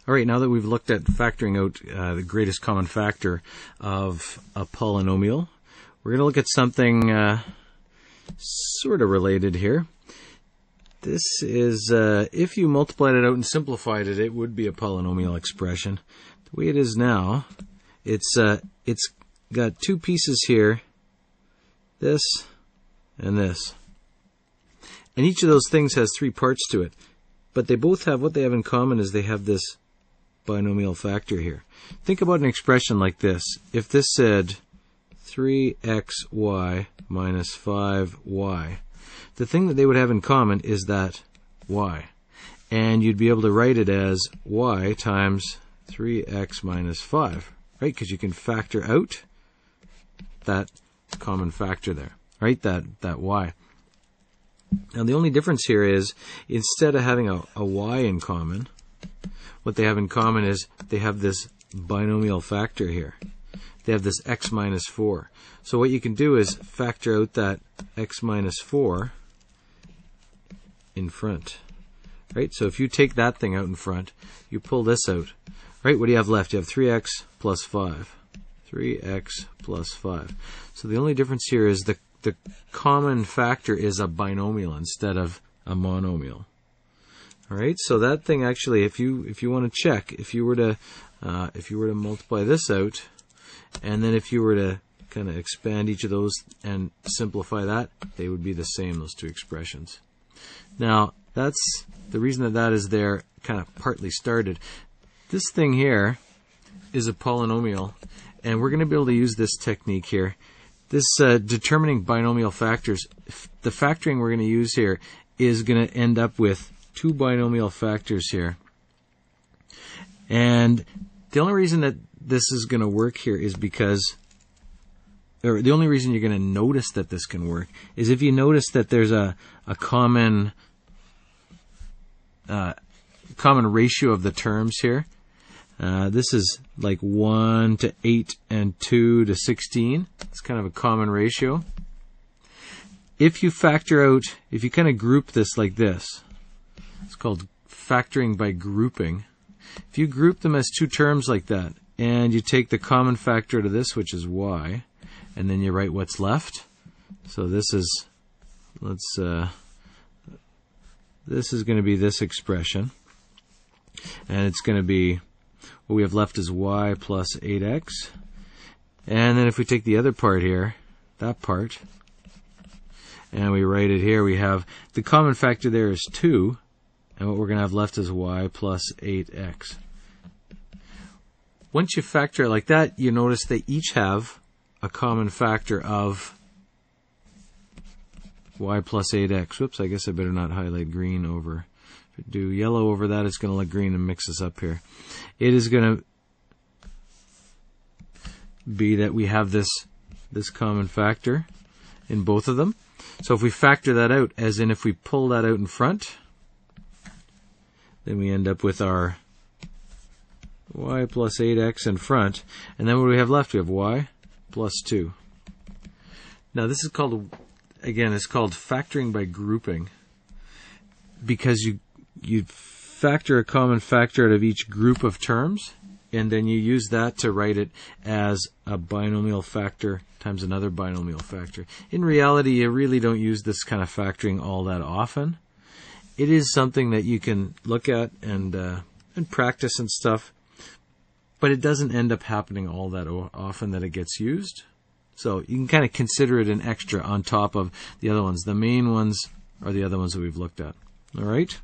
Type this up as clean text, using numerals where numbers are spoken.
All right, now that we've looked at factoring out the greatest common factor of a polynomial, we're going to look at something sort of related here. This is, if you multiplied it out and simplified it, it would be a polynomial expression. The way it is now, it's got two pieces here, this and this. And each of those things has three parts to it. But they both have, what they have in common is they have this binomial factor here. Think about an expression like this. If this said 3xy minus 5y, the thing that they would have in common is that y. And you'd be able to write it as y times 3x minus 5, right? Because you can factor out that common factor there, right? That y. Now the only difference here is, instead of having a y in common, what they have in common is they have this binomial factor here. They have this x minus 4. So what you can do is factor out that x minus 4 in front. Right? So if you take that thing out in front, you pull this out. Right? What do you have left? You have 3x plus 5. 3x plus 5. So the only difference here is the common factor is a binomial instead of a monomial. All right, so that thing actually, if you want to check, if you were to multiply this out, and then if you were to kind of expand each of those and simplify that, they would be the same, those two expressions. Now, that's the reason that is there, kind of partly started. This thing here is a polynomial, and we're going to be able to use this technique here. This determining binomial factors, the factoring we're going to use here is going to end up with two binomial factors here. And the only reason that this is going to work here is because, or the only reason you're going to notice that this can work is if you notice that there's a common ratio of the terms here. This is like 1 to 8 and 2 to 16. It's kind of a common ratio. If you factor out, if you kind of group this like this, it's called factoring by grouping. If you group them as two terms like that, and you take the common factor to this, which is y, and then you write what's left. So this is, this is going to be this expression, and it's going to be, what we have left is y plus 8x. And then if we take the other part here, that part, and we write it here, we have the common factor there is 2, and what we're going to have left is y plus 8x. Once you factor it like that, you notice they each have a common factor of y plus 8x. Whoops, I guess I better not highlight green over. If I do yellow over that, it's going to look green and mix us up here. It is going to be that we have this common factor in both of them. So if we factor that out, as in if we pull that out in front, then we end up with our y plus 8x in front. And then what do we have left? We have y plus 2. Now this is called, again, it's called factoring by grouping, because you factor a common factor out of each group of terms, and then you use that to write it as a binomial factor times another binomial factor. In reality, you really don't use this kind of factoring all that often. It is something that you can look at and practice and stuff, but it doesn't end up happening all that often that it gets used. So you can kind of consider it an extra on top of the other ones. The main ones are the other ones that we've looked at. All right?